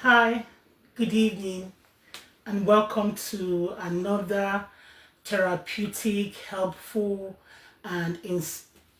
Hi, good evening, and welcome to another therapeutic, helpful, and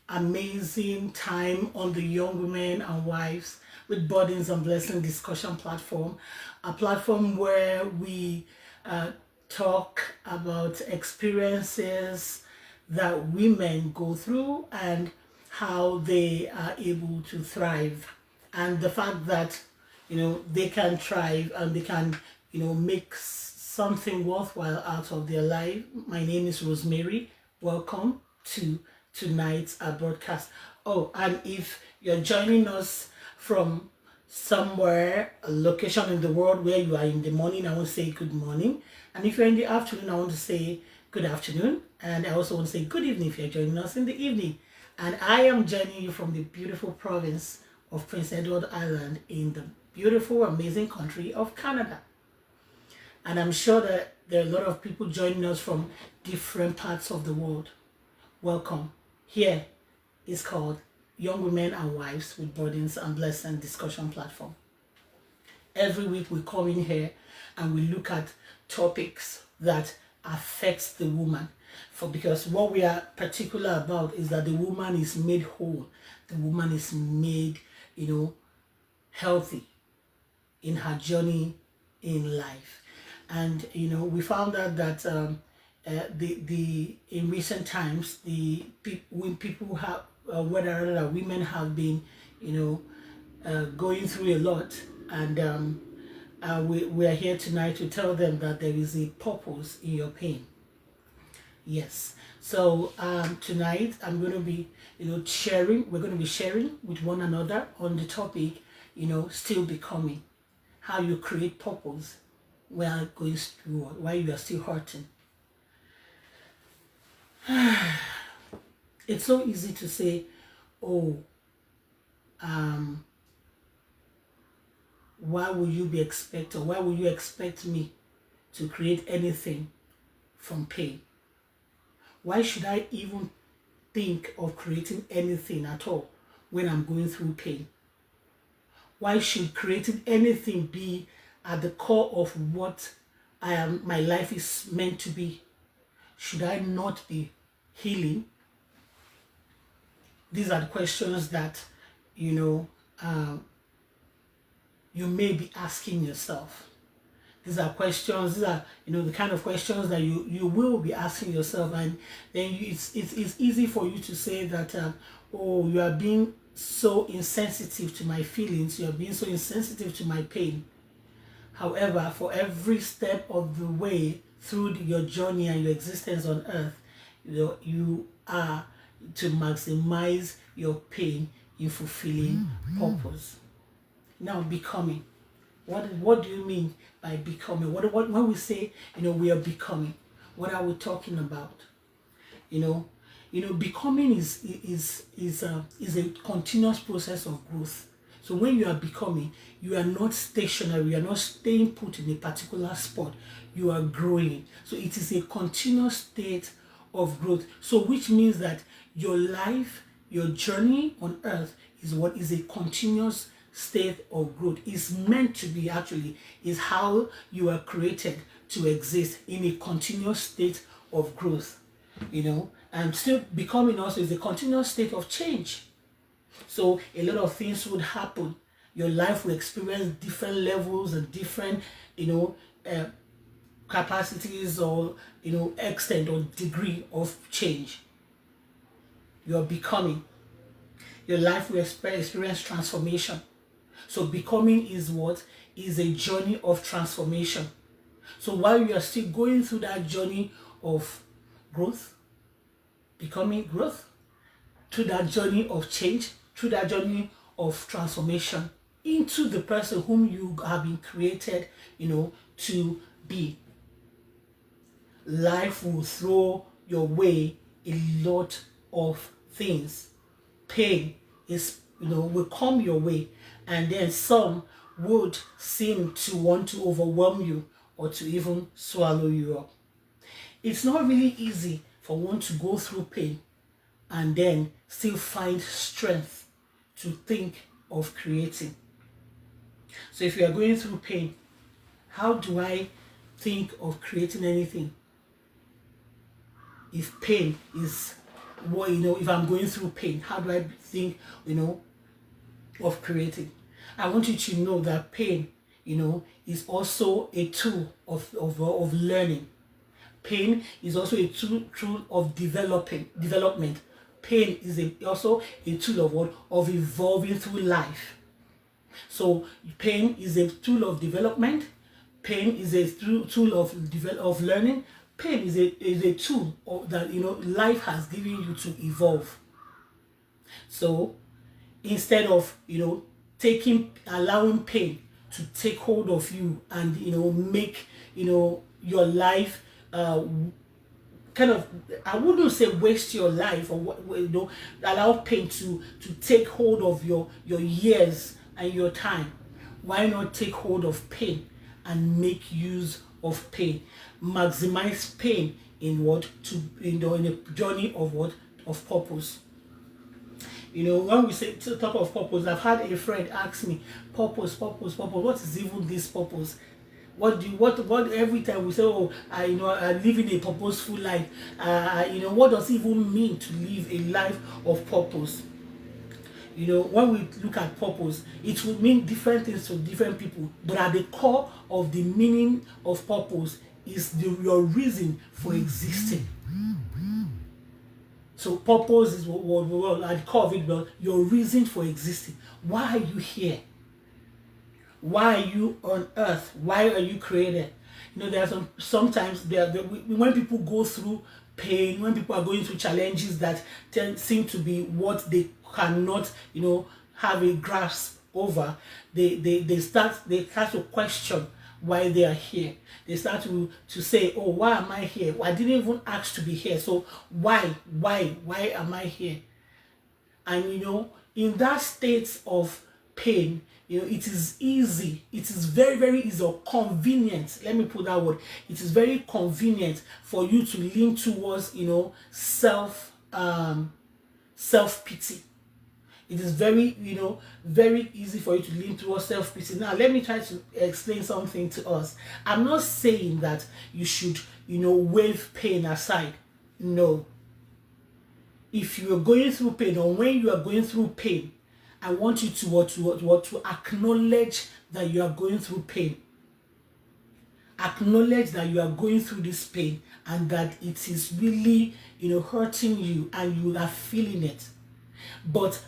amazing time on the Young Women and Wives with Burdens and Blessing discussion platform. A platform where we uh, talk about experiences that women go through and how they are able to thrive, and the fact that they can thrive and they can make something worthwhile out of their life. My name is Rosemary. Welcome to tonight's broadcast. Oh, and if you're joining us from somewhere, a location in the world where you are in the morning, I want to say good morning. And if you're in the afternoon, I want to say good afternoon. And I also want to say good evening if you're joining us in the evening. And I am joining you from the beautiful province of Prince Edward Island in the beautiful, amazing country of Canada. And I'm sure that there are a lot of people joining us from different parts of the world. Welcome. Here is called Young Women and Wives with Burdens and Blessing discussion platform. Every week we come in here and we look at topics that affects the woman. Because what we are particular about is that the woman is made whole. The woman is made, healthy in her journey in life. And we found out that the in recent times when people have whether women have been going through a lot, and we are here tonight to tell them that there is a purpose in your pain. Yes. So tonight I'm going to be sharing. We're going to be sharing with one another on the topic, still becoming, how you create purpose while going through, while you are still hurting. It's so easy to say, oh, why will you be expected, or why will you expect me to create anything from pain? Why should I even think of creating anything at all when I'm going through pain? Why should creating anything be at the core of what my life is meant to be? Should I not be healing? These are the questions that you may be asking yourself. These are the kind of questions that you will be asking yourself, and then it's easy for you to say that oh, you are being so insensitive to my feelings, you are being so insensitive to my pain. However, for every step of the way through your journey and your existence on earth, you are to maximize your pain in fulfilling purpose. Now, becoming. What do you mean by becoming? When we say we are becoming, what are we talking about? Becoming is a continuous process of growth. So when you are becoming, you are not stationary, you are not staying put in a particular spot, you are growing. So it is a continuous state of growth. So which means that your life, your journey on earth is what is a continuous state of growth. Is meant to be, actually, is how you are created to exist in a continuous state of growth. And still becoming also is a continuous state of change. So a lot of things would happen. Your life will experience different levels and different, capacities, or extent or degree of change. You're becoming. Your life will experience transformation. So becoming is what? Is a journey of transformation. So while you are still going through that journey of growth, becoming growth, through that journey of change, through that journey of transformation into the person whom you have been created, to be, life will throw your way a lot of things. Pain will come your way, and then some would seem to want to overwhelm you or to even swallow you up. It's not really easy for one to go through pain and then still find strength to think of creating. So if you are going through pain, how do I think of creating anything? If pain is what, if I'm going through pain, how do I think, of creating? I want you to know that pain, is also a tool of learning. Pain is also a tool of development. Pain is also a tool of what? Of evolving through life. So pain is a tool of development. Pain is a tool of learning. Pain is a tool that life has given you to evolve. So instead of allowing pain to take hold of you and make your life kind of, I wouldn't say waste your life, or allow pain to take hold of your years and your time. Why not take hold of pain and make use of pain? Maximize pain in what? In a journey of what? Of purpose. When we say to talk of purpose, I've had a friend ask me, purpose, what is even this purpose? What every time we say, oh, I'm living a purposeful life, what does it even mean to live a life of purpose? When we look at purpose, it will mean different things to different people, but at the core of the meaning of purpose is your reason for existing. So purpose is what at the core of it, but your reason for existing. Why are you here? Why are you on earth? Why are you created? There are sometimes when people go through pain, when people are going through challenges that seem to be what they cannot, have a grasp over, they start to question why they are here. They start to say, oh, why am I here? I didn't even ask to be here. So why am I here? And in that state of pain, it is easy, it is very, very easy or convenient, let me put that word, it is very convenient for you to lean towards self-pity. It is very, very easy for you to lean towards self-pity. Now, let me try to explain something to us. I'm not saying that you should, wave pain aside. No. If you are going through pain, or when you are going through pain, I want you to acknowledge that you are going through pain. Acknowledge that you are going through this pain and that it is really, hurting you and you are feeling it. But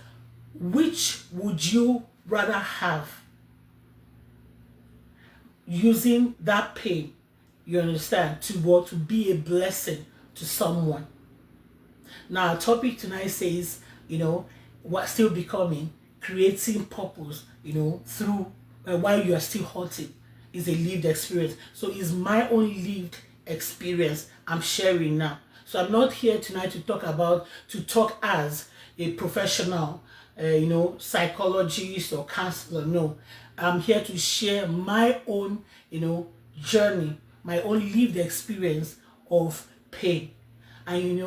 which would you rather have? Using that pain, you understand, to be a blessing to someone. Now, our topic tonight says, what still becoming, creating purpose, through while you are still hurting, is a lived experience. So it's my own lived experience I'm sharing now. So I'm not here tonight to talk as a professional, psychologist or counselor. No, I'm here to share my own, journey, my own lived experience of pain. And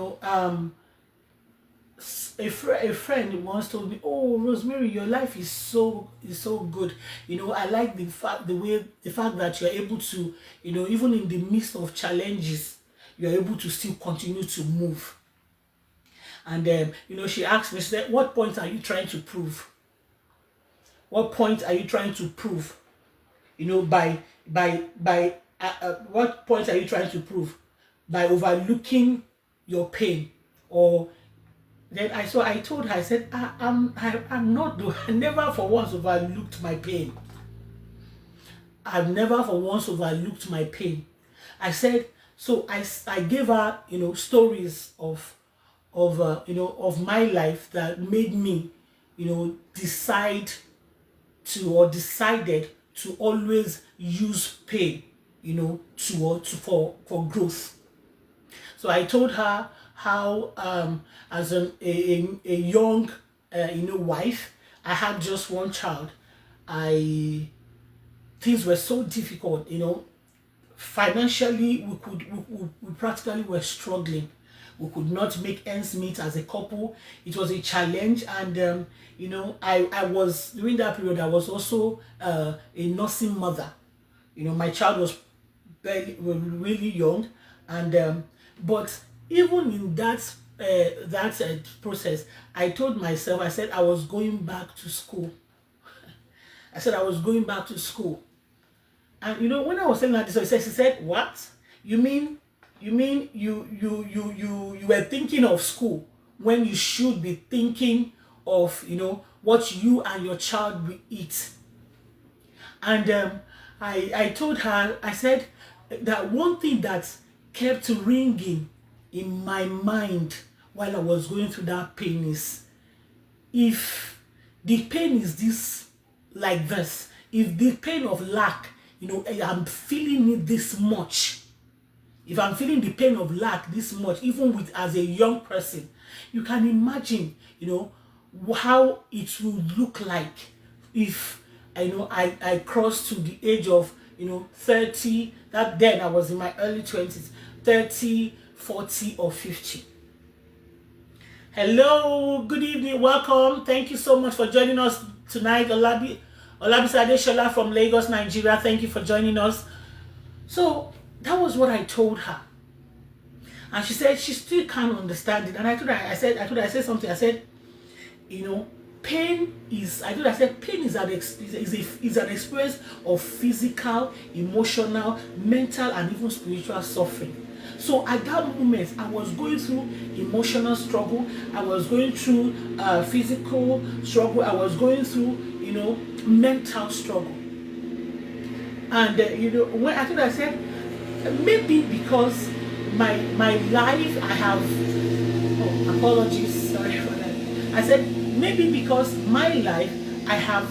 a friend once told me, oh, Rosemary, your life is so good. I like the fact that you're able to, even in the midst of challenges, you're able to still continue to move. And she asked me, she said, what point are you trying to prove? What point are you trying to prove? What point are you trying to prove? By overlooking your pain? Or then I told her, I said, I'm not, I never for once overlooked my pain. I've never for once overlooked my pain. I said, so I gave her, stories of my life that made me, decided to always use pain, for growth. So I told her how as a young wife, I had just one child. Things were so difficult, financially we practically were struggling. We could not make ends meet as a couple. It was a challenge, and you know, I was during that period. I was also a nursing mother. You know, my child was really young, and but even in that process, I told myself, I said I was going back to school. I said I was going back to school. And you know, when I was saying that, so she said, "What? You mean, you were thinking of school when you should be thinking of, you know, what you and your child will eat?" And I told her, I said that one thing that kept ringing in my mind while I was going through that pain is, if the pain is this, like this, if the pain of lack, you know, I'm feeling it this much, if I'm feeling the pain of lack this much, even with as a young person, you can imagine, you know, how it would look like if, you know, I crossed to the age of, you know, 30. That then I was in my early 20s, 30, 40, or 50. Hello, good evening, welcome. Thank you so much for joining us tonight. Olabisi Adeshola from Lagos, Nigeria. Thank you for joining us. So that was what I told her, and she said she still can't understand it. And I told her, I said something. I said, you know, pain is, I told her, I said, pain is an experience of physical, emotional, mental, and even spiritual suffering. So at that moment, I was going through emotional struggle. I was going through physical struggle. I was going through, you know, mental struggle. And you know, when I told her, I said, maybe because my life, I have, oh, apologies, sorry for that. I said, maybe because my life, I have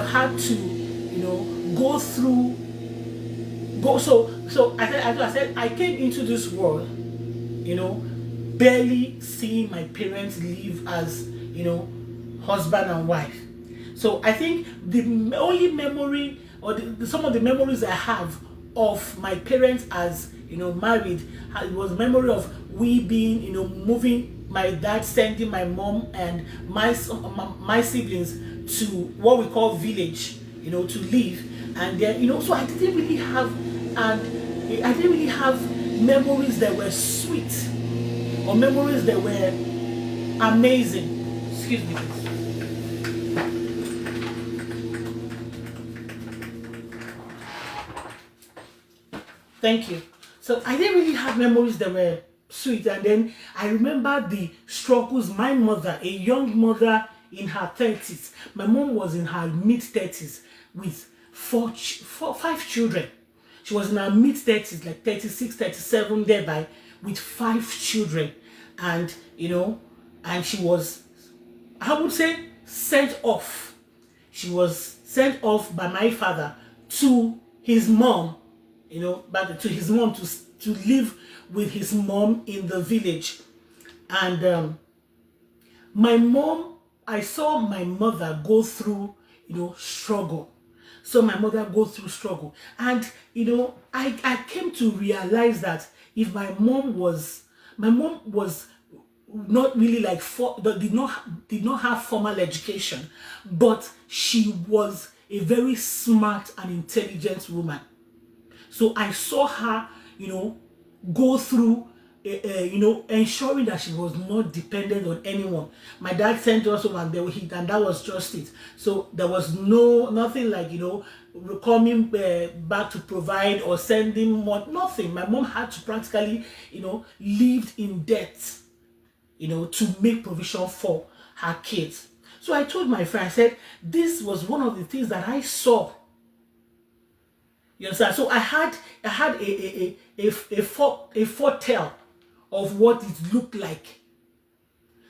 had to, you know, go through. So I said I came into this world, you know, barely seeing my parents live as, you know, husband and wife. So I think the only memory, or some of the memories I have of my parents as, you know, married, it was memory of we being, you know, moving, my dad sending my mom and my siblings to what we call village, you know, to live. And then, you know, so I didn't really have memories that were sweet or memories that were amazing. Excuse me, please. Thank you. So I didn't really have memories that were sweet. And then I remember the struggles. My mother, a young mother in her 30s, my mom was in her mid-30s with five children. She was in her mid-30s, like 36, 37, thereby, with 5 children. And, you know, and she was, I would say, sent off. She was sent off by my father to his mom, you know, back to his mom, to live with his mom in the village. And my mom, I saw my mother go through, you know, struggle. So my mother go through struggle. And, you know, I came to realize that if my mom was not really like, did not have formal education, but she was a very smart and intelligent woman. So I saw her, you know, go through, you know, ensuring that she was not dependent on anyone. My dad sent us home and that was just it. So there was nothing like, you know, coming back to provide or sending more, nothing. My mom had to practically, you know, lived in debt, you know, to make provision for her kids. So I told my friend, I said, this was one of the things that I saw. You understand? So I had a foretell of what it looked like,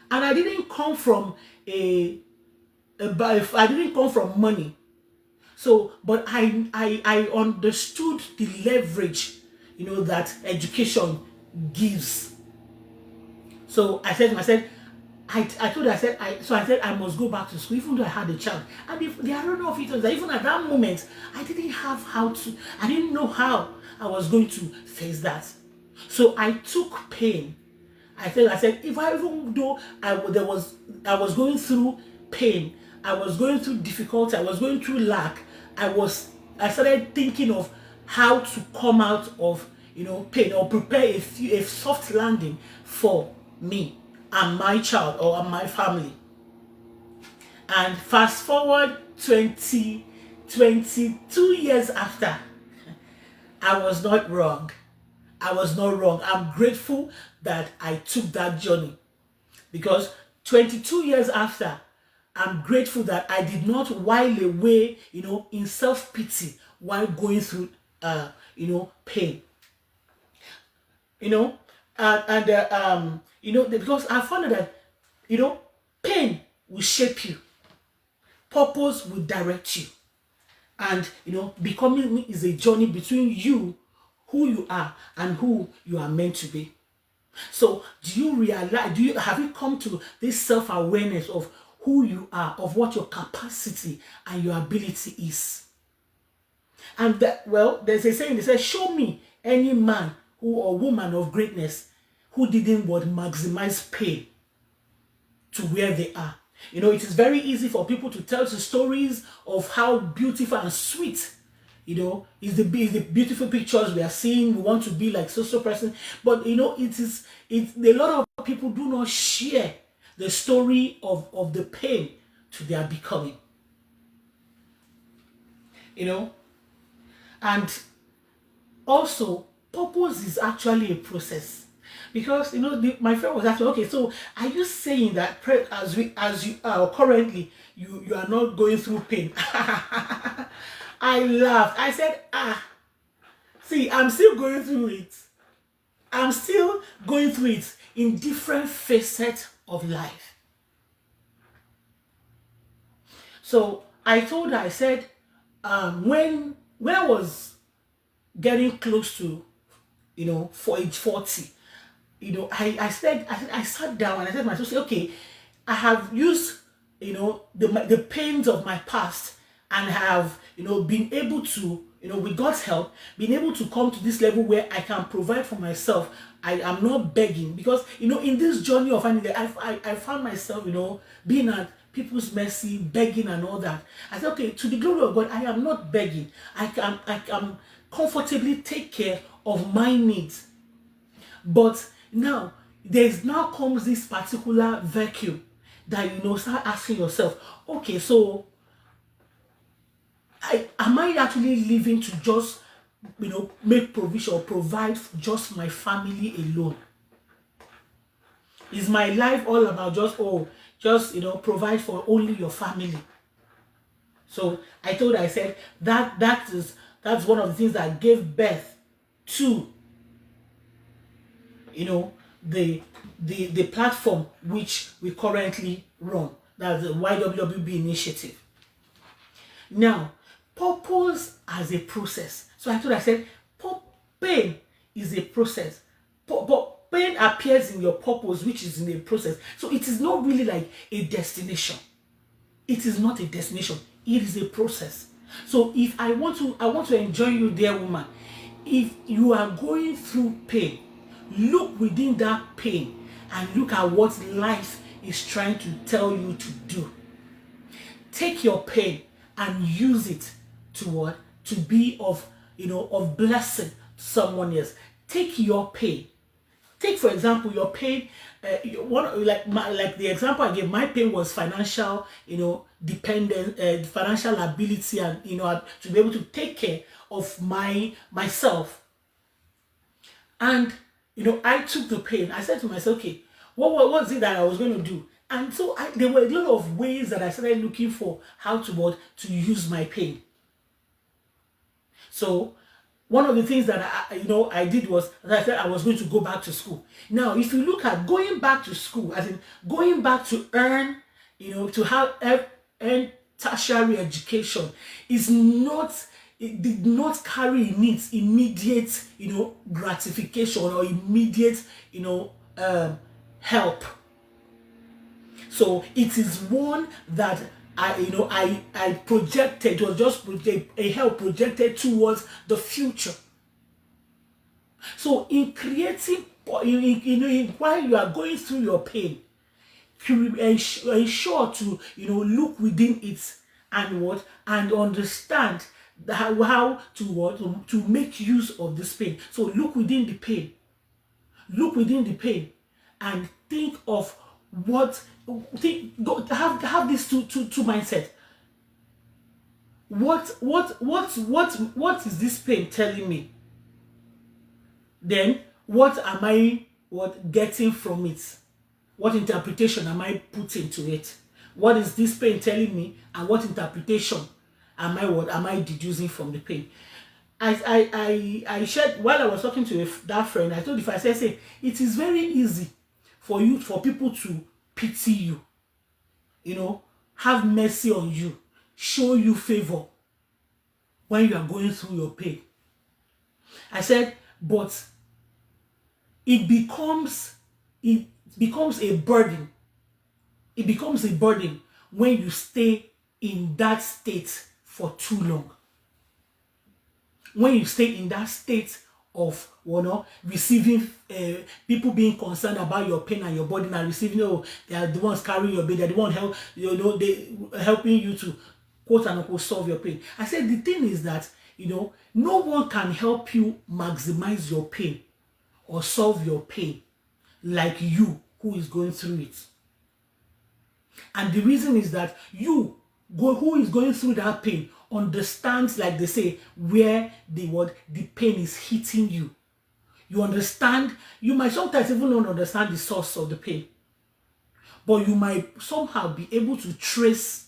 and I didn't come from I didn't come from money. So, but I understood the leverage, you know, that education gives. So I said, I told her, I said I must go back to school, even though I had a child. And if the irony of it was that even at that moment, I didn't know how I was going to face that. So I took pain. I said, if I even though I was going through pain, I was going through difficulty, I was going through lack, I started thinking of how to come out of pain, or prepare a soft landing for me and my child or my family. And fast forward 22 years after, I was not wrong. I was not wrong. I'm grateful that I took that journey, because 22 years after, I'm grateful that I did not while away, in self-pity while going through, pain. You know, because I found out that, pain will shape you, purpose will direct you, and becoming me is a journey between you, who you are, and who you are meant to be. So do you realize, have you come to this self-awareness of who you are, of what your capacity and your ability is? And that, well, there's a saying, they say, show me any man who or woman of greatness who didn't maximize pain to where they are. It is very easy for people to tell the stories of how beautiful and sweet, is the beautiful pictures we are seeing. We want to be like so person, but it's a lot of people do not share the story of the pain to their becoming. And also, purpose is actually a process. Because my friend was asking, okay, so are you saying that as you are currently, you are not going through pain? I laughed. I said, see, I'm still going through it. I'm still going through it in different facets of life. So I told her, I said, when I was getting close to, for age 40, I sat down and I said to myself, okay, I have used, the pains of my past, and have, been able to, with God's help, been able to come to this level where I can provide for myself. I am not begging, because, in this journey of finding, I found myself, being at people's mercy, begging and all that. I said, okay, to the glory of God, I am not begging. I can comfortably take care of my needs. But now, now comes this particular vacuum that, start asking yourself, okay, so am I actually living to just, make provision or provide just my family alone? Is my life all about just provide for only your family? So I told her, I said, that's one of the things that gave birth to, the platform which we currently run. That's the Y.W.W.B initiative. Now, purpose as a process. So I told her, I said, pain is a process. But pain appears in your purpose, which is in a process. So it is not really like a destination. It is not a destination. It is a process. So if I want to enjoy you, dear woman, if you are going through pain, look within that pain and look at what life is trying to tell you to do. Take your pain and use it to what? To be of blessing to someone else. Take your pain. Take, for example, your pain. Like the example I gave, my pain was financial, dependence, financial ability, and to be able to take care of myself. And I took the pain. I said to myself, okay, what was it that I was going to do? And so there were a lot of ways that I started looking for how to use my pain. So one of the things that I did was, as I said, I was going to go back to school. Now, if you look at going back to school, as in going back to earn, to earn tertiary education, it did not carry in its immediate, gratification or immediate, help. So it is one that I projected. It was just a help projected towards the future. So in creating, while you are going through your pain, ensure to look within it and what and understand how to what to make use of this pain. So look within the pain, look within the pain, and think of what have this two mindset. What is this pain telling me? Then what am I getting from it? What interpretation am I putting to it? What is this pain telling me, and what interpretation am I deducing from the pain? I shared while I was talking to that friend. I told if I said, say it is very easy for people to pity you, have mercy on you, show you favor when you are going through your pain. I said, but it becomes a burden. It becomes a burden when you stay in that state for too long. When you stay in that state of receiving people being concerned about your pain and your body, and receiving, they are the ones carrying your pain, they are the ones they helping you to quote and unquote solve your pain. I said the thing is that no one can help you maximize your pain or solve your pain like you who is going through it. And the reason is that who is going through that pain understands, like they say, where the pain is hitting you. You understand. You might sometimes even not understand the source of the pain, but you might somehow be able to trace,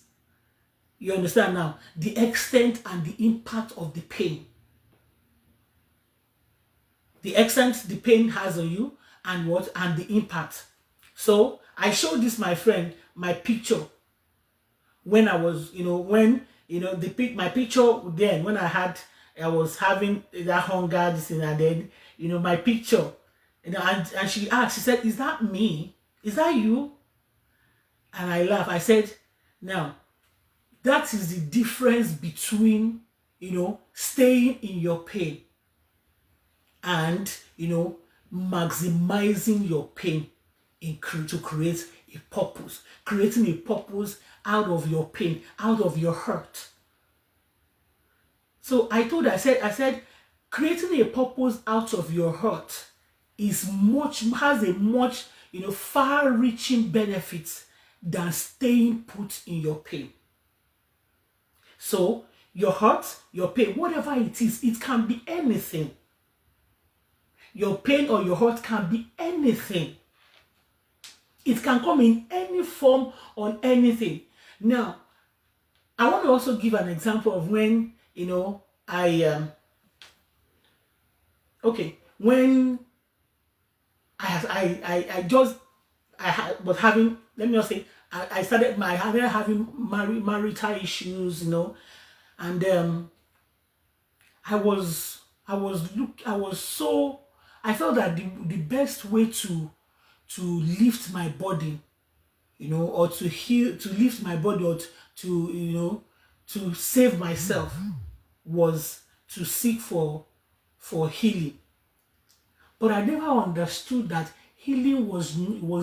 you understand now, the extent and the impact of the pain. The extent the pain has on you, and the impact. So I showed this my friend my picture when I was, my picture then when I was having that hunger, this thing, and then my picture, and she asked, she said, "Is that me? Is that you?" And I laughed. I said, "Now, that is the difference between staying in your pain and maximizing your pain to create a purpose, creating a purpose out of your pain, out of your hurt." So I said, creating a purpose out of your hurt has a much far-reaching benefits than staying put in your pain. So your hurt, your pain, whatever it is, it can be anything. Your pain or your hurt can be anything. It can come in any form on anything. Now, I want to also give an example of when, when was having, let me just say, I started having marital issues, and I felt that the best way to lift my body, or to heal, to lift my body, or to save myself, was to seek for healing. But I never understood that healing was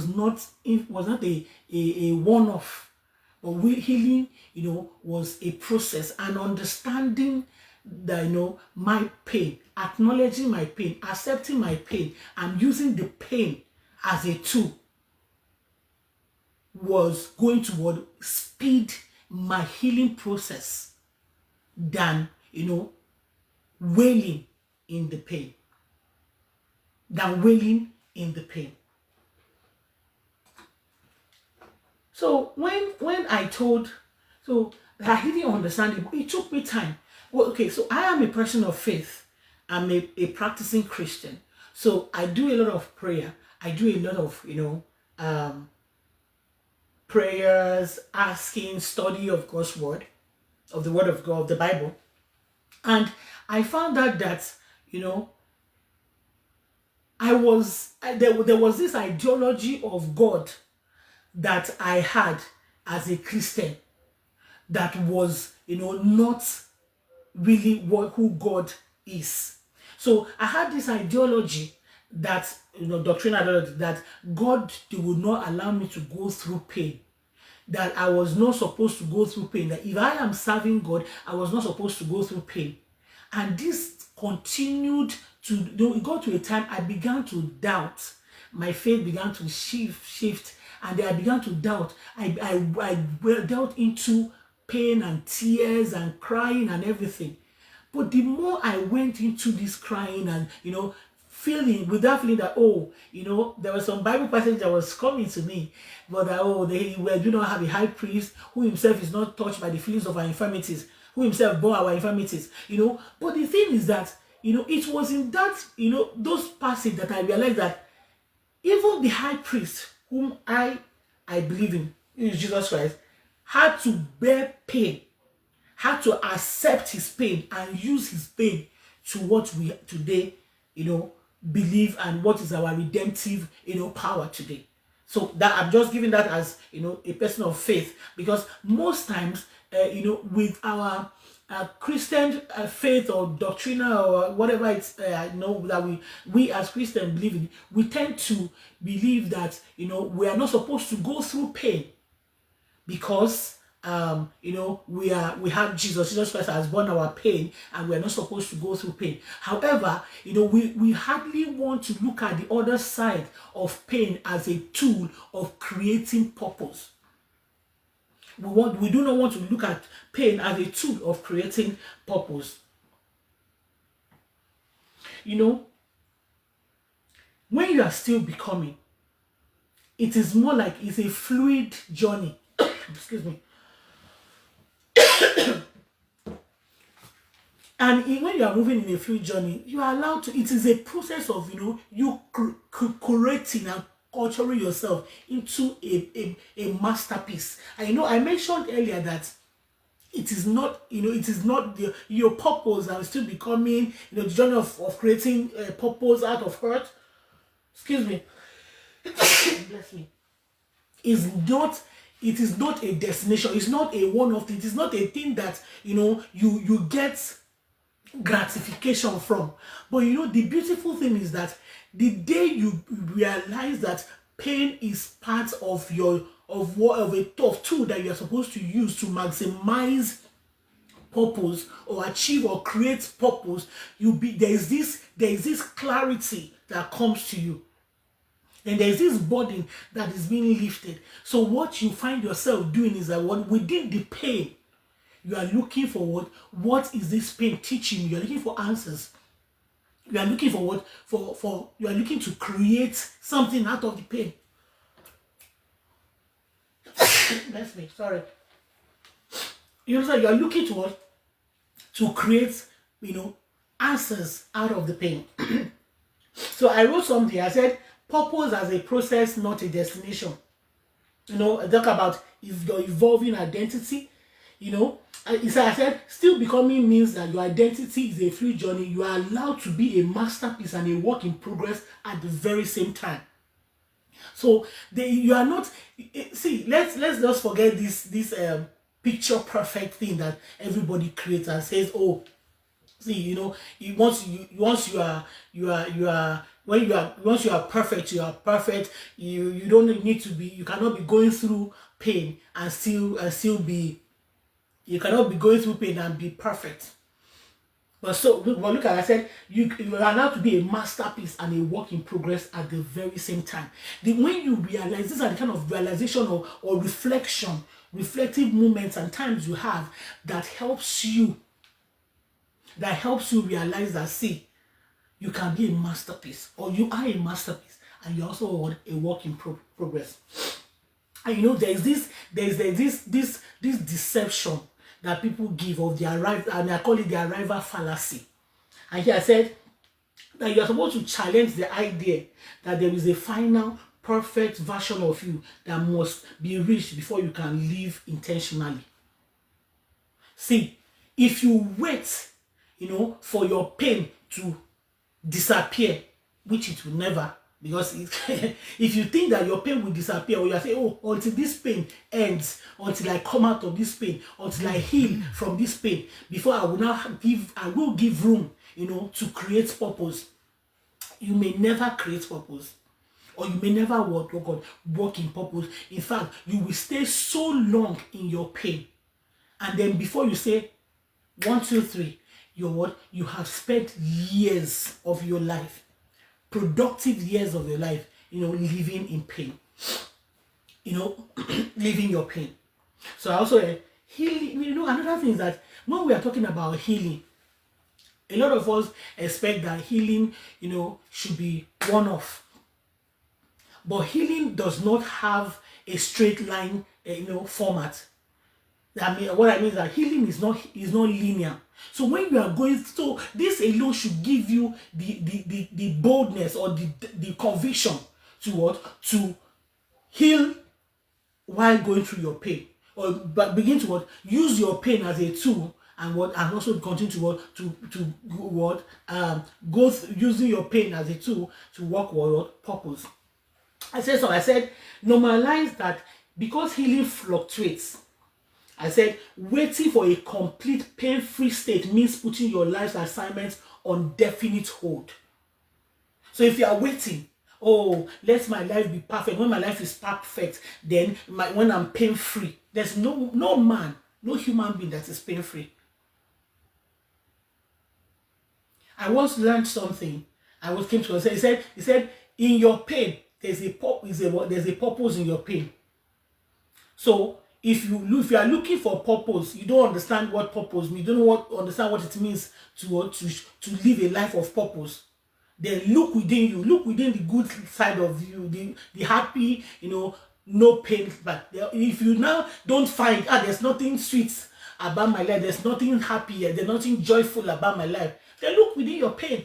not a one-off. But healing, was a process, and understanding that my pain, acknowledging my pain, accepting my pain, and using the pain as a tool was going to speed my healing process than wailing in the pain. So when I told, so I didn't understand it took me time. Well, okay, so I am a person of faith. I'm a practicing Christian. So I do a lot of prayer. I do a lot of prayers, asking, study of God's word, of the word of God, of the Bible. And I found out that there was this ideology of God that I had as a Christian that was not really who God is. So I had this ideology that, doctrinal ideology, that God, they would not allow me to go through pain, that I was not supposed to go through pain, that if I am serving God, I was not supposed to go through pain. And this continued to, it got to a time I began to doubt. My faith began to shift, and then I began to doubt. I delved into pain and tears and crying and everything. But the more I went into this crying and, feeling, without feeling that, there was some Bible passage that was coming to me, but that, we do not have a high priest who himself is not touched by the feelings of our infirmities, who himself bore our infirmities, But the thing is that, it was in that, those passages that I realized that even the high priest, whom I believe in, is Jesus Christ, had to bear pain, had to accept his pain and use his pain to what we today, believe, and what is our redemptive, power today. So that I'm just giving that as, a person of faith, because most times, with our Christian faith or doctrinal or whatever it's, that we as Christians believe in, we tend to believe that, we are not supposed to go through pain, because we have Jesus Christ has borne our pain, and we're not supposed to go through pain. However, we hardly want to look at the other side of pain as a tool of creating purpose. We do not want to look at pain as a tool of creating purpose. When you are still becoming, it is more like it's a fluid journey. Excuse me. And when you are moving in a fluid journey, you are allowed to, it is a process of, you curating and culturing yourself into a masterpiece. And I mentioned earlier that it is not, your purpose and still becoming, the journey of creating a purpose out of hurt. Excuse me. Bless me. It is not a destination. It's not a one-off thing. It is not a thing that, you get gratification from. But the beautiful thing is that the day you realize that pain is part of a tool that you are supposed to use to maximize purpose or achieve or create purpose, there is this clarity that comes to you. And there's this burden that is being lifted. So what you find yourself doing is that within the pain, you are looking for what is this pain teaching you? You are looking for answers. You are looking for you are looking to create something out of the pain. Bless me, sorry. You understand? You are looking to create, answers out of the pain. So I wrote something. I said, purpose as a process, not a destination. I talk about your evolving identity. I said, still becoming means that your identity is a fluid journey. You are allowed to be a masterpiece and a work in progress at the very same time. So you are not. See, let's just forget this picture perfect thing that everybody creates and says, oh. See, once you are perfect, you are perfect. You don't need to be. You cannot be going through pain and still be. You cannot be going through pain and be perfect. But look at, I said you are allowed to be a masterpiece and a work in progress at the very same time. When you realize, these are the kind of realization or reflective moments and times you have that helps you realize that, see, you can be a masterpiece, or you are a masterpiece, and you're also a work in progress. And there's this deception that people give of the arrival, and I call it the arrival fallacy. And here I said that you're supposed to challenge the idea that there is a final perfect version of you that must be reached before you can live intentionally. See, if you wait for your pain to disappear, which it will never, because if you think that your pain will disappear, or you are saying, oh, until this pain ends, until I come out of this pain, until I heal from this pain, before I will give room to create purpose, you may never create purpose, or you may never walk in purpose. In fact, you will stay so long in your pain, and then before you say 1, 2, 3, you have spent years of your life, productive years of your life, living in pain, living your pain. So also healing. Another thing is that when we are talking about healing, a lot of us expect that healing, should be one-off. But healing does not have a straight line, format. What I mean is that healing is not linear. So when you are going, so this alone should give you the boldness or the conviction to heal while going through your pain, or but begin to use your pain as a tool, and also continue to go using your pain as a tool to work with purpose. I said normalize that, because healing fluctuates. I said waiting for a complete pain-free state means putting your life's assignments on definite hold. So if you are waiting, let my life be perfect. When my life is perfect, then when I'm pain-free, there's no man, no human being that is pain-free. I once learned something. Came to say, he said, in your pain, there's a purpose in your pain. So if you are looking for purpose, you don't understand what purpose means, you don't understand what it means to live a life of purpose, then look within you, look within the good side of you, the happy, no pain. But if you now don't find, there's nothing sweet about my life, there's nothing happy, there's nothing joyful about my life, then look within your pain.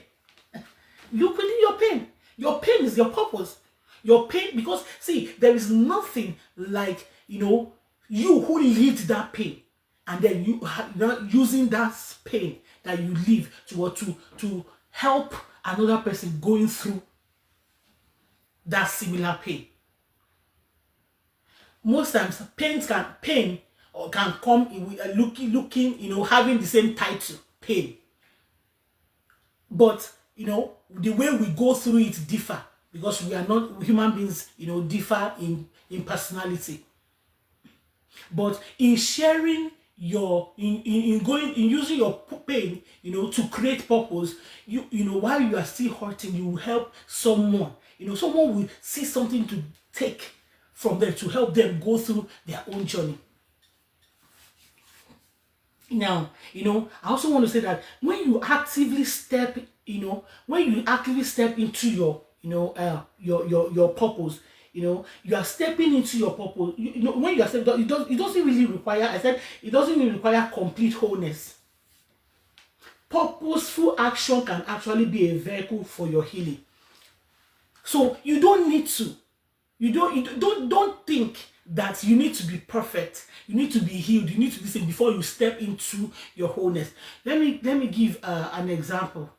Look within your pain. Your pain is your purpose. Your pain, because see, there is nothing like, you who lived that pain, and then you are using that pain that you live to help another person going through that similar pain. Most times, pain can come in looking, having the same title, pain. But the way we go through it differ, because we are not human beings, differ in personality. But in sharing in using your pain, to create purpose, while you are still hurting, you will help someone. Someone will see something to take from them to help them go through their own journey. Now, I also want to say that when you actively step into your, your purpose, you are stepping into your purpose. When you are stepping, it doesn't really require, I said, it doesn't really require complete wholeness. Purposeful action can actually be a vehicle for your healing. So you don't need to, don't think that you need to be perfect, you need to be healed, you need to be saved before you step into your wholeness. Let me give an example.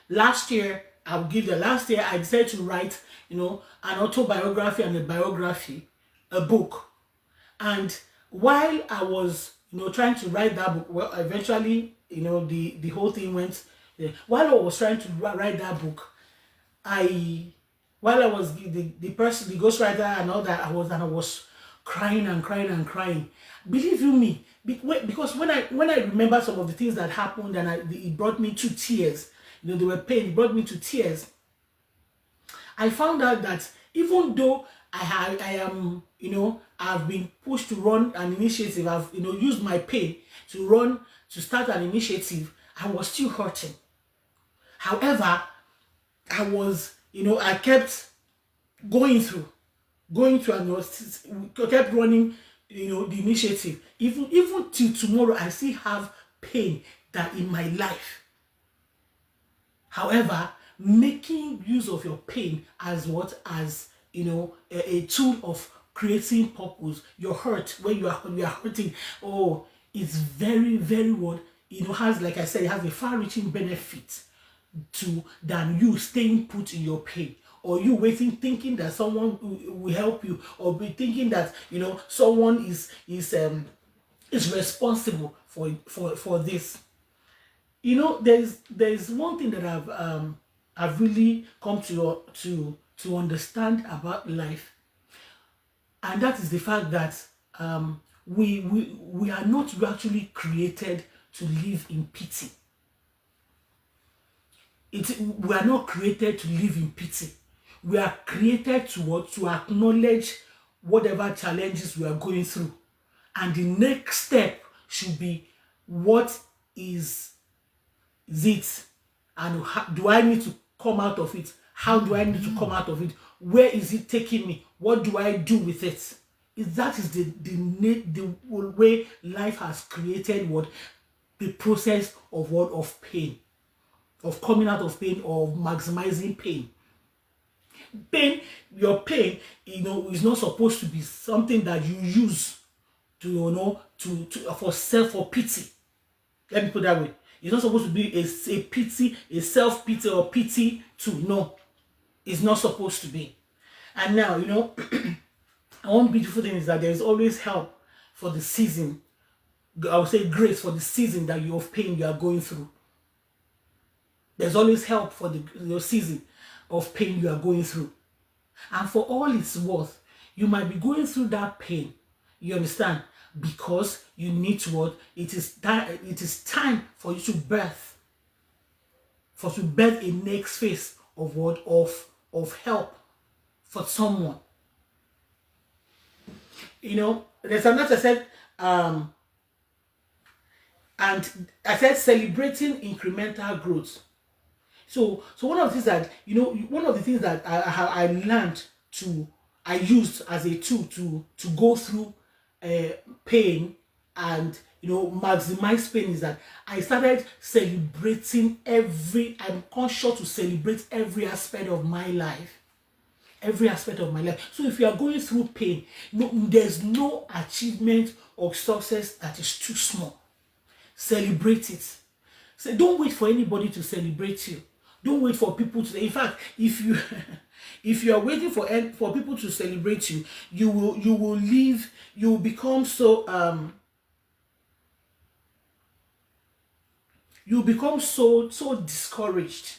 Last year I decided to write, an autobiography and a biography, a book. And while I was, trying to write that book, well, eventually, the whole thing went. While I was trying to write that book, while I was the person, the ghostwriter and all that, I was crying and crying and crying. Believe you me, because when I remember some of the things that happened, and it brought me to tears. They were pain. It brought me to tears. I found out that even though I've been pushed to run an initiative, I've used my pain to start an initiative, I was still hurting. However, I was, I kept going through and kept running, the initiative. Even till tomorrow, I still have pain that in my life. However, making use of your pain as a tool of creating purpose. Your hurt, when you are hurting, it's very, very what has, like I said, it has a far-reaching benefit than you staying put in your pain, or you waiting thinking that someone will help you, or be thinking that someone is responsible for this. There's one thing that I've really come to understand about life, and that is the fact that we are not actually created to live in pity. We are not created to live in pity. We are created to what? To acknowledge whatever challenges we are going through. And the next step should be, what is it? And how, do I need to come out of it? How do I need to come out of it? Where is it taking me? What do I do with it? That is the way life has created what? The process of what? Of pain, of coming out of pain, or maximizing pain. Pain, your pain, is not supposed to be something that you use to, for pity. Let me put it that way. It's not supposed to be a pity, a self-pity or pity too. No, it's not supposed to be. And now, one beautiful thing is that there is always help for the season. I would say grace for the season that you of pain you are going through. There's always help for your season of pain you are going through. And for all it's worth, you might be going through that pain. You understand? Because you need to what? It is time for you to birth. To birth a next phase of what? Of help for someone. There's another said, and I said celebrating incremental growth. So one of the things that I learned I used as a tool to go through pain and maximize pain is that I started celebrating I'm conscious to celebrate every aspect of my life. Every aspect of my life. So if you are going through pain, there's no achievement or success that is too small. Celebrate it. So don't wait for anybody to celebrate you. Don't wait for people to. In fact, if you if you are waiting for people to celebrate you, you will leave. You will become so you become so discouraged.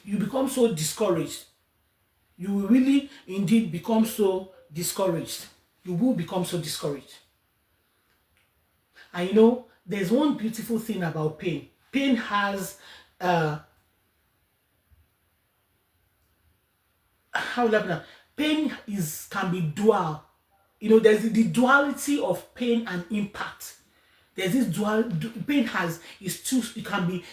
You become so discouraged. You will really indeed become so discouraged. You will become so discouraged. And there's one beautiful thing about pain. Pain has how do I put that? Pain can be dual. There's the duality of pain and impact. There's this pain has is two. It can be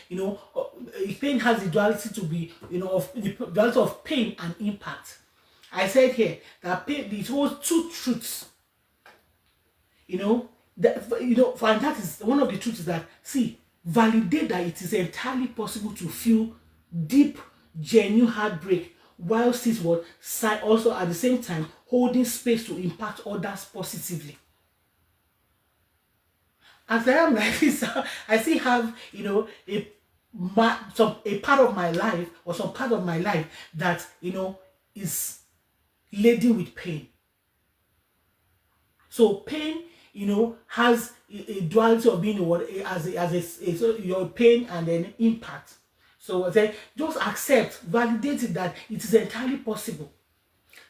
pain has the duality to be of the duality of pain and impact. I said here that pain, it holds two truths. And that is one of the truths is that, validate that it is entirely possible to feel deep, genuine heartbreak whilst it's also at the same time holding space to impact others positively. As I am like this, I still have a part of my life, or some part of my life that is laden with pain. So pain has a duality of being your pain and then impact. So then just accept, validate it that it is entirely possible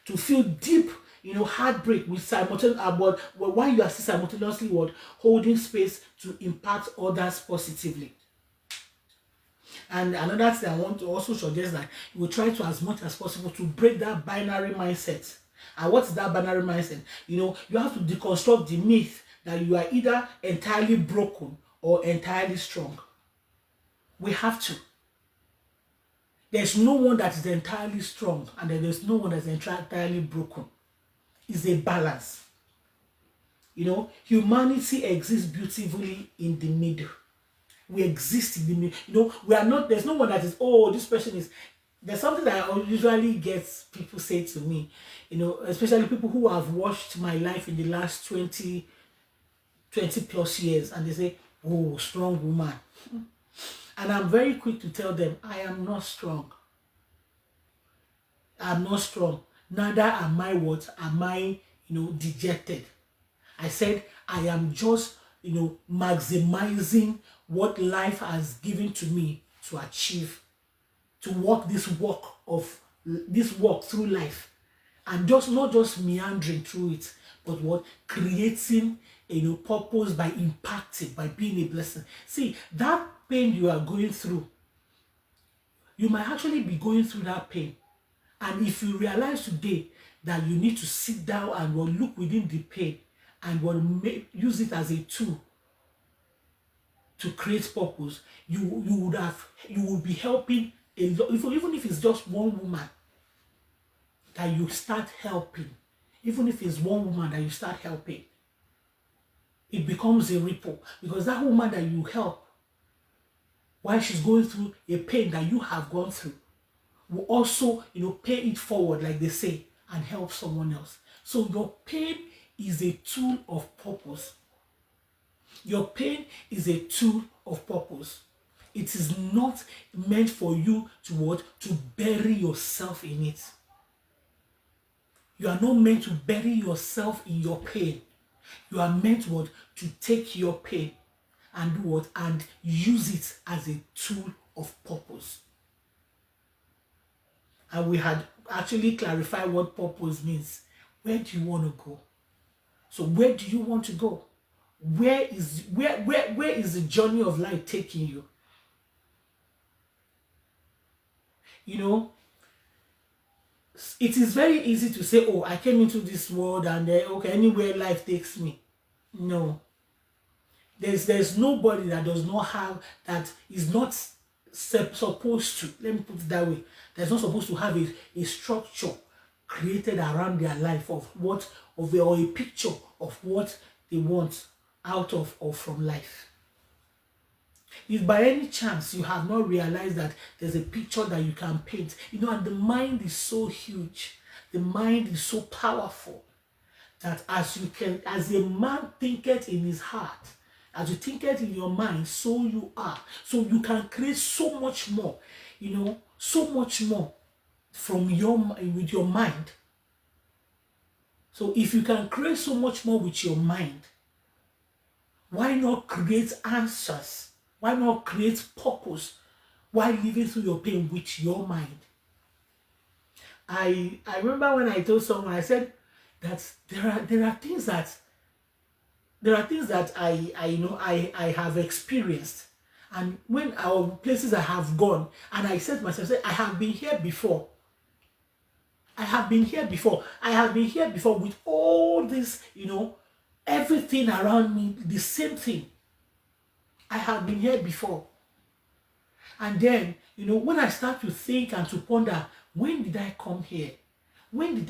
to feel deep, heartbreak with simultaneous about while you are still simultaneously holding space to impact others positively. And another thing I want to also suggest that you will try to, as much as possible, to break that binary mindset. And what is that binary mindset? You have to deconstruct the myth that you are either entirely broken or entirely strong. We have to. There's no one that is entirely strong, and there's no one that's entirely broken. It's a balance. Humanity exists beautifully in the middle. We exist in the middle. We are not. There's no one that is. Oh, this person is. There's something that I usually get people say to me. Especially people who have watched my life in the last 20 plus years, and they say, "Oh, strong woman." And I'm very quick to tell them, I am not strong. I'm not strong. Neither am I dejected. I said, I am just maximizing what life has given to me to achieve, to walk this walk through life, and just not just meandering through it, but what creating purpose by impacting, by being a blessing. See, that pain you are going through, you might actually be going through that pain, and if you realize today that you need to sit down and look within the pain and use it as a tool to create purpose, you will be helping a lot. Even if it's just one woman that you start helping, even if it's one woman that you start helping, it becomes a ripple, because that woman that you help while she's going through a pain that you have gone through will also pay it forward, like they say, and help someone else. So your pain is a tool of purpose. Your pain is a tool of purpose. It is not meant for you to bury yourself in it. You are not meant to bury yourself in your pain. You are meant to take your pain and do and use it as a tool of purpose. And we had actually clarified what purpose means. Where do you want to go? So where do you want to go? Where is the journey of life taking you? It is very easy to say, oh, I came into this world and okay, anywhere life takes me. No. There's nobody that does not have, that is not supposed to, let me put it that way, that's not supposed to have a structure created around their life or a picture of what they want out of or from life. If by any chance you have not realized that there's a picture that you can paint, and the mind is so huge, the mind is so powerful, that as a man thinketh in his heart, as you think it in your mind, so you are. So you can create so much more, so much more with your mind. So if you can create so much more with your mind, why not create answers? Why not create purpose while living through your pain with your mind? I remember when I told someone, I said that there are things that I have experienced, and when places I have gone, and I said to myself, I have been here before. I have been here before. I have been here before with all this, everything around me, the same thing. I have been here before. And then, when I start to think and to ponder, when did I come here? When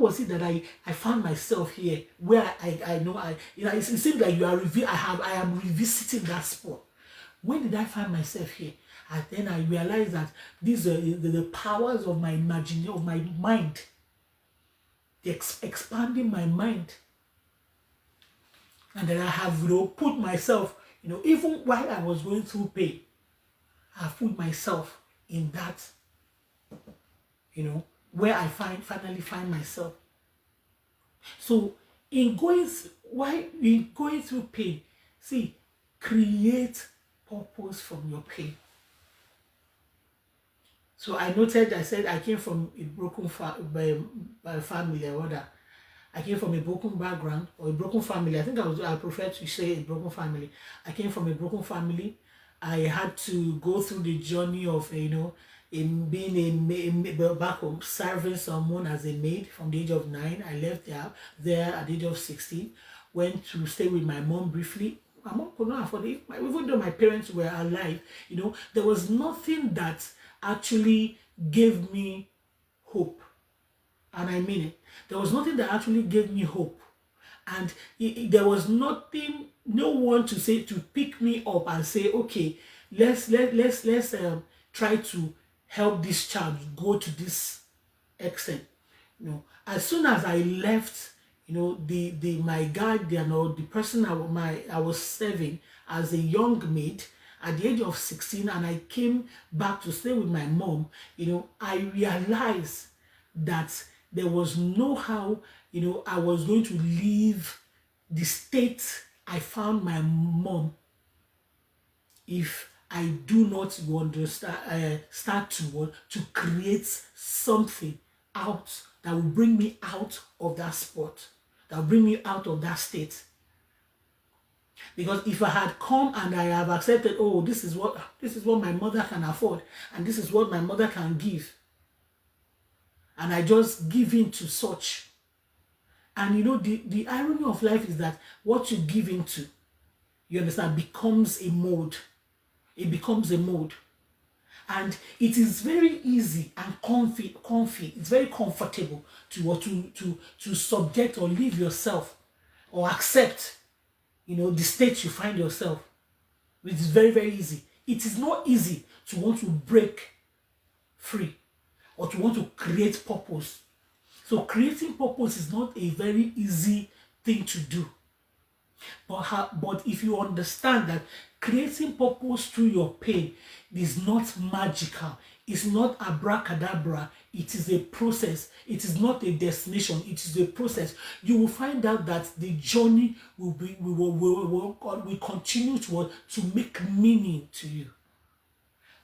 was it that I found myself here, where it seems like I am revisiting that spot. When did I find myself here? And then I realized that these are the powers of my imagination, of my mind. They're expanding my mind. And then I have put myself, even while I was going through pain, I put myself in that, where I finally find myself. So in going through pain, see, create purpose from your pain. So I said I came from a broken family, or rather, I came from a broken background or a broken family. I think I prefer to say a broken family. I came from a broken family. I had to go through the journey of in being back home, serving someone as a maid from the age of 9. I left there at the age of 16. Went to stay with my mom briefly. My mom could not afford it. Even though my parents were alive, there was nothing that actually gave me hope. And I mean it. There was nothing that actually gave me hope. And there was no one to pick me up and say, okay, let's try to help this child go to this extent. As soon as I left, my guardian or the person I was serving as a young maid at the age of 16, and I came back to stay with my mom, I realized that there was no how, I was going to leave the state I found my mom, if I do not understand, start to create something out that will bring me out of that spot, that will bring me out of that state. Because if I had come and I have accepted, oh, this is what my mother can afford, and this is what my mother can give, and I just give in to such. And you know, the irony of life is that what you give into, you understand, becomes a mode. It becomes a mode. And it is very easy and comfy. It's very comfortable to subject or leave yourself or accept, you know, the state you find yourself. It is very, very easy. It is not easy to want to break free or to want to create purpose. So creating purpose is not a very easy thing to do. But if you understand that creating purpose through your pain is not magical, it's not abracadabra, it is a process. It is not a destination, it is a process. You will find out that the journey will continue to make meaning to you.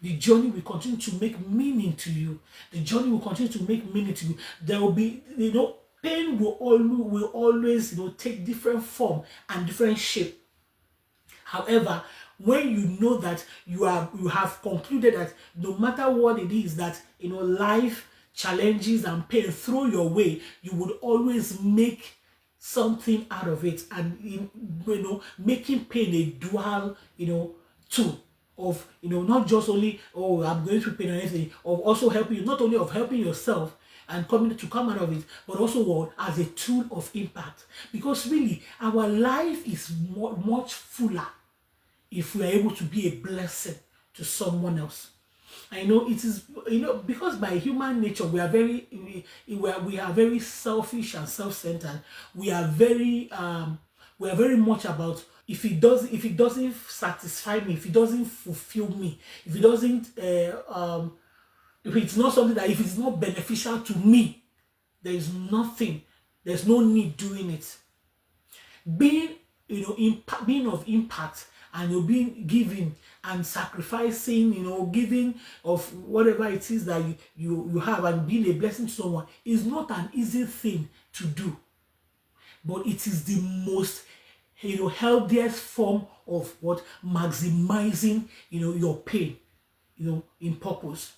The journey will continue to make meaning to you. The journey will continue to make meaning to you. There will be, you know, pain will always, you know, take different form and different shape. However, when you know that you have concluded that no matter what it is that, you know, life challenges and pain throw your way, you would always make something out of it, and you know, making pain a dual, you know, tool of, you know, not just only, oh, I'm going through pain or anything, of also helping you, not only of helping yourself and coming to come out of it, but also what, as a tool of impact. Because really, our life is much fuller if we are able to be a blessing to someone else. I know it is, you know, because by human nature we are very selfish and self-centered. We are very much about, if it doesn't satisfy me, if it doesn't fulfill me, if it doesn't if it's not something that, if it's not beneficial to me, there's no need doing it. Being, you know, being of impact, and you're being giving and sacrificing, you know, giving of whatever it is that you have, and being a blessing to someone is not an easy thing to do. But it is the most, you know, healthiest form of what, maximizing, you know, your pain, you know, in purpose.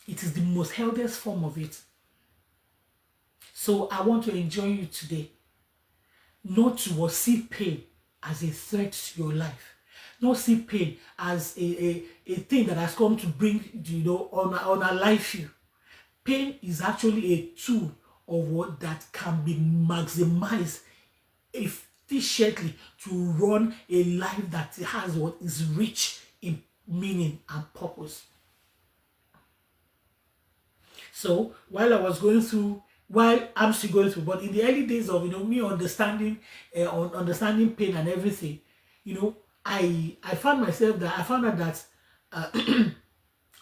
It is the most healthiest form of it. So I want to enjoin you today not to see pain as a threat to your life. Not see pain as a thing that has come to bring, you know, unalive you. Pain is actually a tool of what that can be maximized efficiently to run a life that has what is rich in meaning and purpose. So while I'm still going through, but in the early days of, you know, me understanding pain and everything, you know, I found out that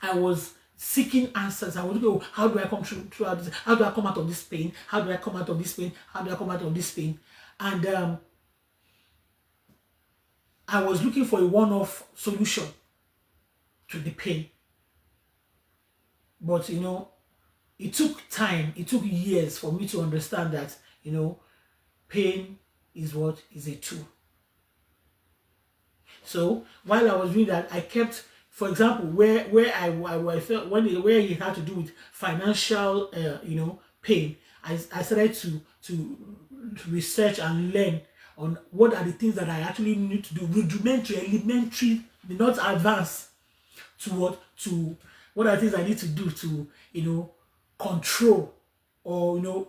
I was seeking answers. I would go, how do I come through this? How do I come out of this pain? How do I come out of this pain? How do I come out of this pain? And I was looking for a one-off solution to the pain. But, you know, it took time, it took years for me to understand that, you know, pain is a tool. So while I was doing that, I kept, for example, where I felt where it had to do with financial, you know, pain, I started to research and learn on what are the things that I actually need to do, rudimentary, elementary, not advanced, what are the things I need to do to, you know, control or, you know,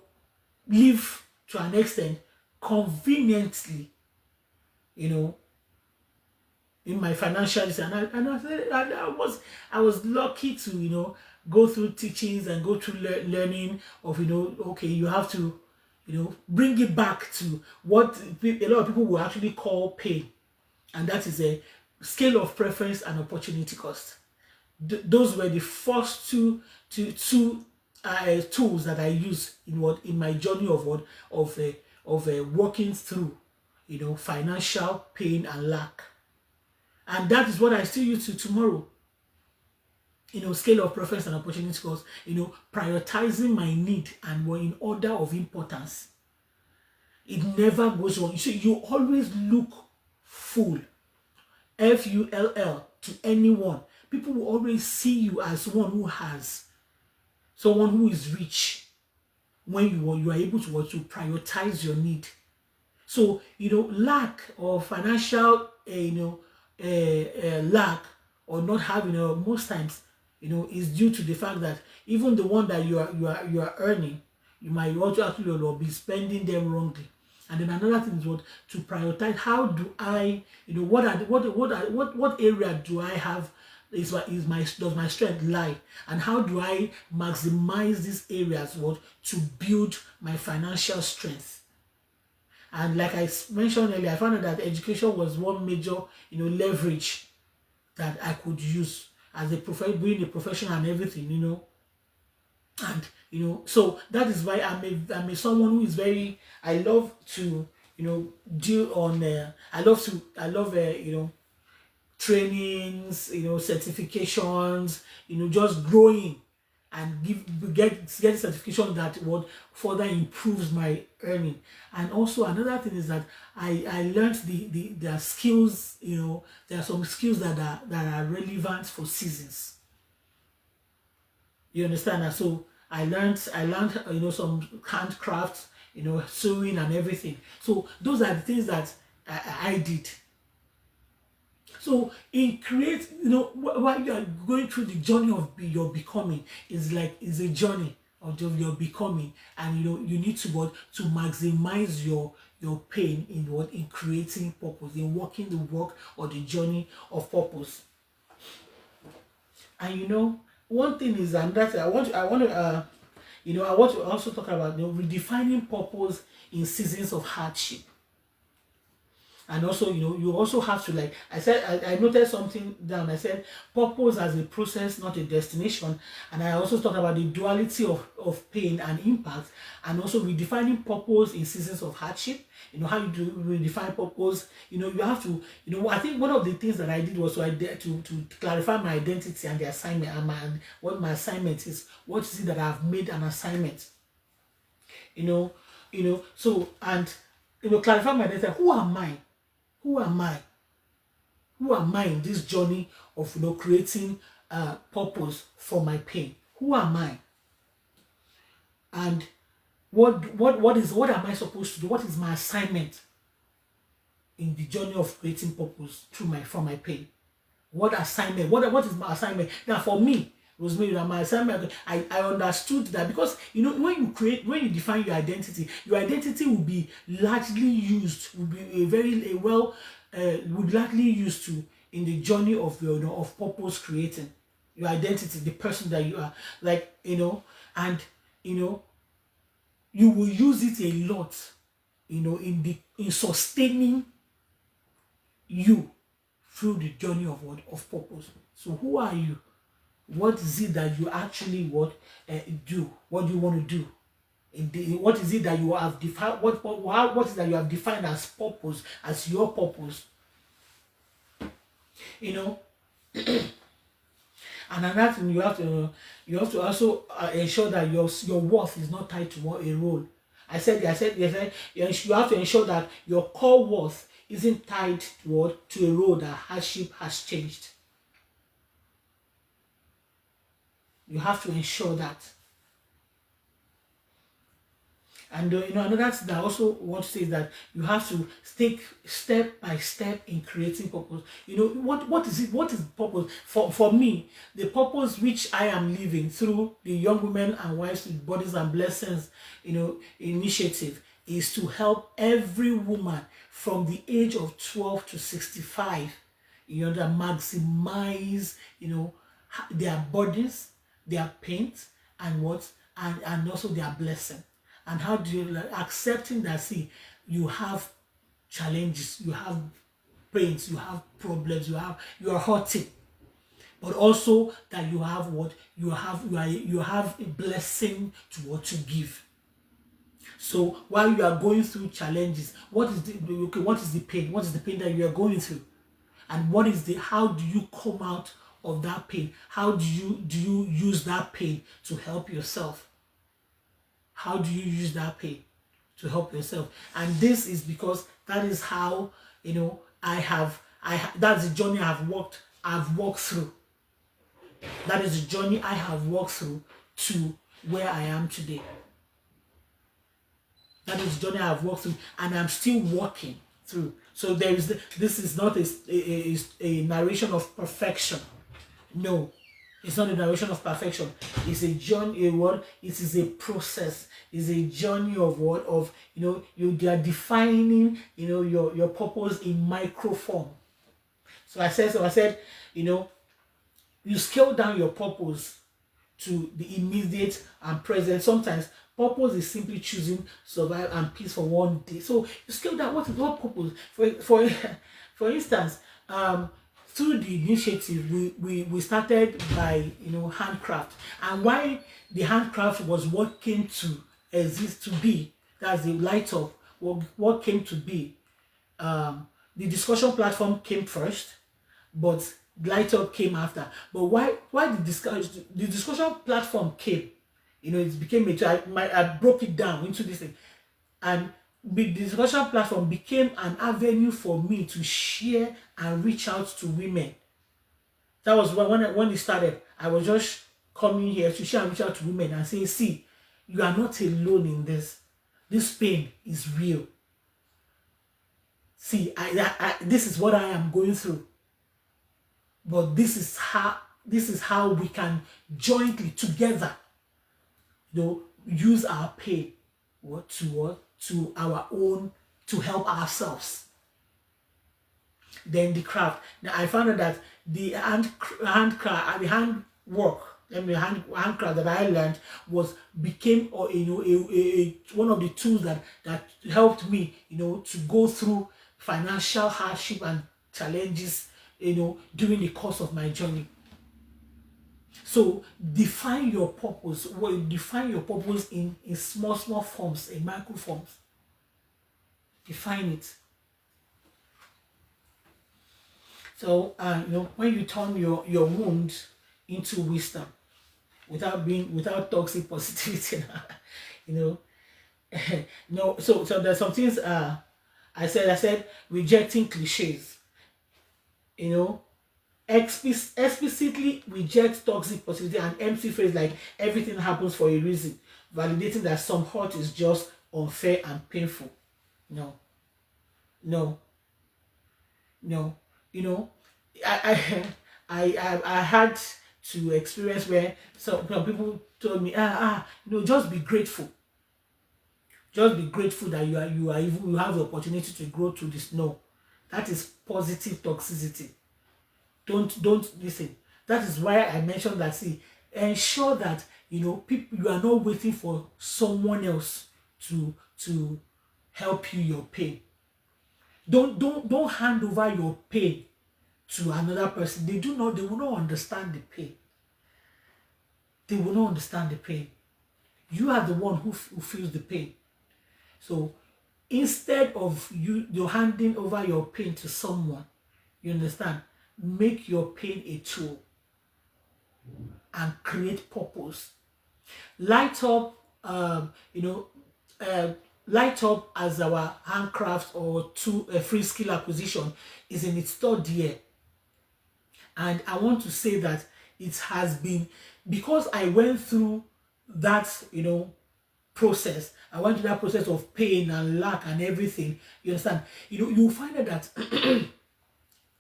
live to an extent conveniently, you know, in my financial, and I was lucky to, you know, go through teachings and go through learning of, you know, okay, you have to, you know, bring it back to what a lot of people will actually call pain, and that is a scale of preference and opportunity cost. Those were the first two tools that I used in my journey of working through, financial pain and lack. And that is what I still use to tomorrow. Scale of preference and opportunity cost, prioritizing my need and we're in order of importance. It never goes wrong. You see, you always look full, full, to anyone. People will always see you as one who has, someone who is rich, when you are able to prioritize your need. So, lack or financial, lack or not having, most times, is due to the fact that even the one that you are earning, you might also actually be spending them wrongly. And then another thing is to prioritize. How do I, what area do I have? Does my strength lie, and how do I maximize these areas to build my financial strength? And like I mentioned earlier, I found out that education was one major leverage that I could use as being a professional and everything. And so that is why I'm a someone who is very, I love to deal on I love trainings, certifications, just growing and get certification that would further improves my earning. And also another thing is that I learned the skills. There are some skills that are relevant for seasons. You understand? And so I learned some handcrafts, sewing and everything. So those are the things that I did. So in create, while you are going through the journey of your becoming, is a journey of your becoming, and you need to maximize your pain in creating purpose, in walking the walk or the journey of purpose. And one thing is, and that I want to I want to also talk about redefining purpose in seasons of hardship. And also, you also have to, like I said, I noted something down. I said purpose as a process, not a destination. And I also talked about the duality of pain and impact, and also redefining purpose in seasons of hardship. How you do redefine purpose. You have to, I think one of the things that I did was to clarify my identity and the assignment, and what my assignment is. What is it that I've made an assignment? So, and clarify my identity. Who am I? Who am I? Who am I in this journey of creating purpose for my pain? Who am I? And what am I supposed to do? What is my assignment in the journey of creating purpose for my pain? What assignment? What is my assignment? Now for me, Rosemary, my assignment, I understood that, because when you define your identity will be largely used, will be largely used to in the journey of of purpose creating your identity, the person that you are, and you will use it a lot, in sustaining you through the journey of purpose. So who are you? What is it that you actually do? What do you want to do? What is it that you have defined? What is that you have defined as purpose, as your purpose? And another thing, you have to also ensure that your worth is not tied to a role. I said you have to ensure that your core worth isn't tied to a role that hardship has changed. You have to ensure that. And another thing that I also want to say is that you have to take step by step in creating purpose. What is it? What is purpose? For me, the purpose which I am living through the Young Women and Wives with Bodies and Blessings, initiative, is to help every woman from the age of 12 to 65, that maximize, their bodies, their pains, and and also their blessing. And how do you accepting that, see, you have challenges, you have pains, you have problems, you are hurting, but also that you have a blessing to give. So while you are going through challenges, what is the pain? What is the pain that you are going through? And what is the how do you come out of that pain? How do you use that pain to help yourself? How do you use that pain to help yourself? And this is because that is how, that's the journey I've walked through. That is the journey I have walked through to where I am today. That is the journey I've walked through, and I'm still walking through. So this is not a narration of perfection. No, it's not a narration of perfection. It's a journey. It is a process. It's a journey of what of they are defining your purpose in micro form. So I said you scale down your purpose to the immediate and present. Sometimes purpose is simply choosing survive and peace for one day. So you scale down what purpose. For instance, through the initiative, we started by handcraft, and why the handcraft was what came to exist to be. That's the light up. What came to be. The discussion platform came first, but light up came after. But why the discussion platform came, it became I broke it down into this thing, and the discussion platform became an avenue for me to share and reach out to women. That was when it started. I was just coming here to share and reach out to women and say, see, you are not alone in this. This pain is real. See, this is what I am going through. But this is how we can jointly together use our pain to our own to help ourselves. Then the craft. Now I found out that the handcraft that I learned became one of the tools that helped me to go through financial hardship and challenges during the course of my journey. So define your purpose. Define your purpose in small forms, in micro forms. Define it. So when you turn your wound into wisdom, without toxic positivity, no. So there's some things. I said rejecting cliches. Explicitly reject toxic positivity and empty phrase like everything happens for a reason, validating that some hurt is just unfair and painful. No. I had to experience where some people told me, just be grateful. Just be grateful that you have the opportunity to grow through this. No, that is positive toxicity. Don't listen. That is why I mentioned that. See, ensure that people, you are not waiting for someone else to help you your pain. Don't hand over your pain to another person. They will not understand the pain. They will not understand the pain. You are the one who feels the pain. So instead of you handing over your pain to someone, you understand, make your pain a tool and create purpose. Light up, Light Up as our handcraft or a free skill acquisition is in its third year. And I want to say that it has been, because I went through that, process. I went through that process of pain and lack and everything. You understand? You'll find out that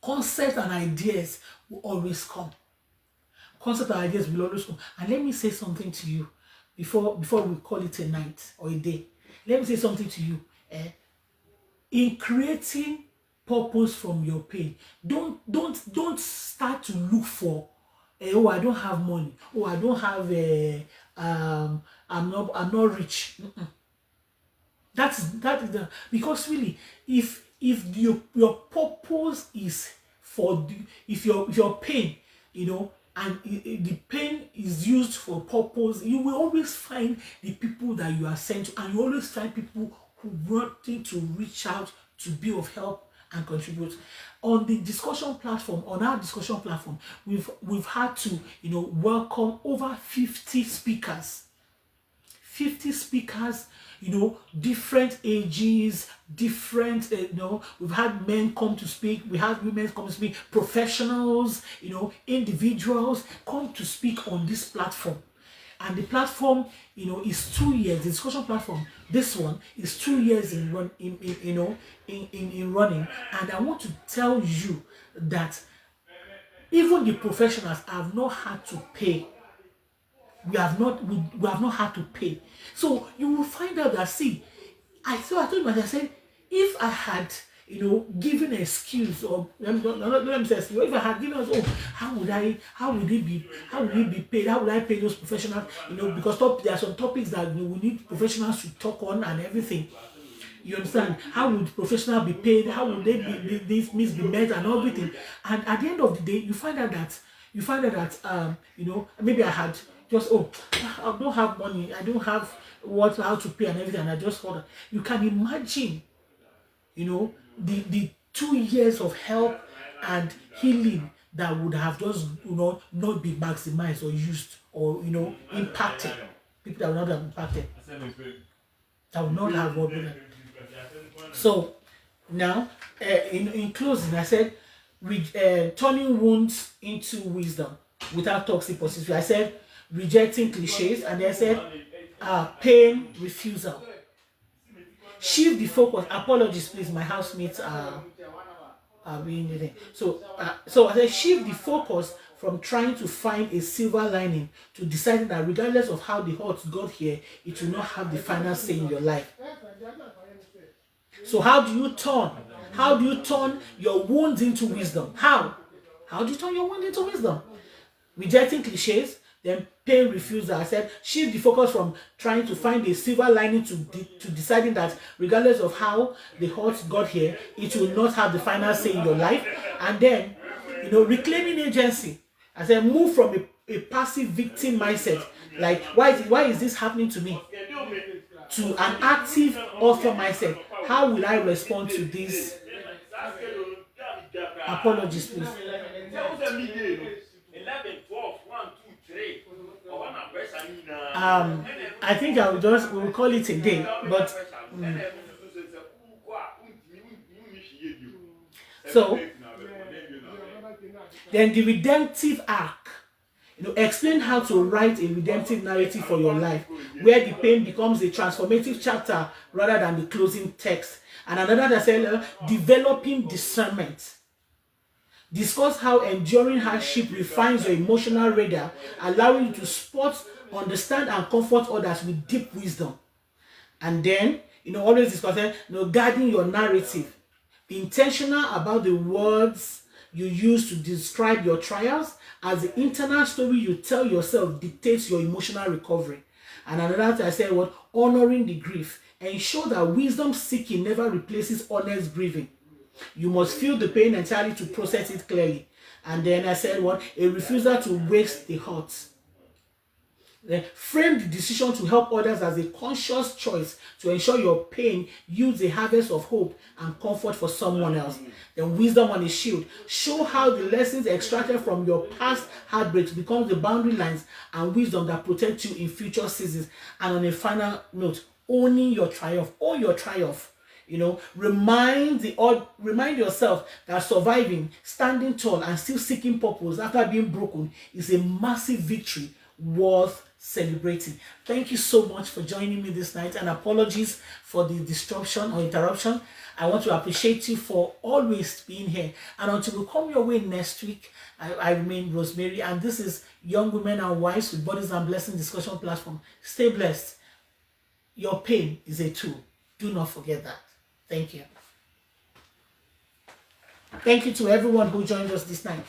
concepts and ideas will always come. Concepts and ideas will always come. And let me say something to you before we call it a night or a day. Let me say something to you. In creating purpose from your pain, don't start to look for oh, I don't have money, oh, I don't have I'm not rich. That is because really, if your purpose is if your pain and the pen is used for purpose, you will always find the people that you are sent to, and you always find people who wanting to reach out to be of help and contribute. On the discussion platform, on our discussion platform, we've had to, welcome over 50 speakers. 50 speakers, different ages, different, we've had men come to speak, we have women come to speak, professionals, individuals come to speak on this platform. And the platform, is 2 years. The discussion platform, this one is 2 years in running. And I want to tell you that even the professionals have not had to pay. We have not had to pay. So you will find out that, see, I told myself, I said, if I had given an excuse, or let me say, if I had given us, how would it be paid? How would I pay those professionals? Because there are some topics that we need professionals to talk on and everything. You understand? How would professionals be paid? How would these needs be met and everything? And at the end of the day, you find out that maybe I had just, I don't have money, I don't have how to pay and everything, and I just thought, you can imagine, the 2 years of help and healing that would have just not be maximized or used or impacted. People that would not have impacted, that would not have what. So now, in closing, I said, turning wounds into wisdom without toxic positivity. I said rejecting cliches, and I said pain refusal. Shift the focus. Apologies, please. My housemates are being there. So I said shift the focus from trying to find a silver lining to deciding that regardless of how the hurt got here, it will not have the final say in your life. So how do you turn? How do you turn your wounds into wisdom? How? How do you turn your wounds into wisdom? Rejecting cliches, then pain refusal. I said shift the focus from trying to find a silver lining to deciding that regardless of how the hurt got here, it will not have the final say in your life. And then, reclaiming agency. I said move from a passive victim mindset, like why is this happening to me, to an active author mindset. How will I respond to this? Apologies, please. I think we'll call it a day, but so then the redemptive arc. Explain how to write a redemptive narrative for your life, where the pain becomes a transformative chapter rather than the closing text. And another that said, developing discernment. Discuss how enduring hardship refines your emotional radar, allowing you to spot, understand, and comfort others with deep wisdom. And then, always discussing, guarding your narrative. Be intentional about the words you use to describe your trials, as the internal story you tell yourself dictates your emotional recovery. And another thing I said was honoring the grief. Ensure that wisdom seeking never replaces honest grieving. You must feel the pain entirely to process it clearly. And then I said a refusal to waste the hurt. Then frame the decision to help others as a conscious choice to ensure your pain yields a harvest of hope and comfort for someone else. Then wisdom on a shield. Show how the lessons extracted from your past heartbreaks become the boundary lines and wisdom that protect you in future seasons. And on a final note, owning your triumph. Own your triumph. Remind yourself that surviving, standing tall, and still seeking purpose after being broken is a massive victory worth celebrating. Thank you so much for joining me this night, and apologies for the disruption or interruption. I want to appreciate you for always being here. And until we come your way next week, I remain Rosemary, and this is Young Women and Wives with Bodies and Blessing discussion platform. Stay blessed. Your pain is a tool. Do not forget that. Thank you. Thank you to everyone who joined us this night.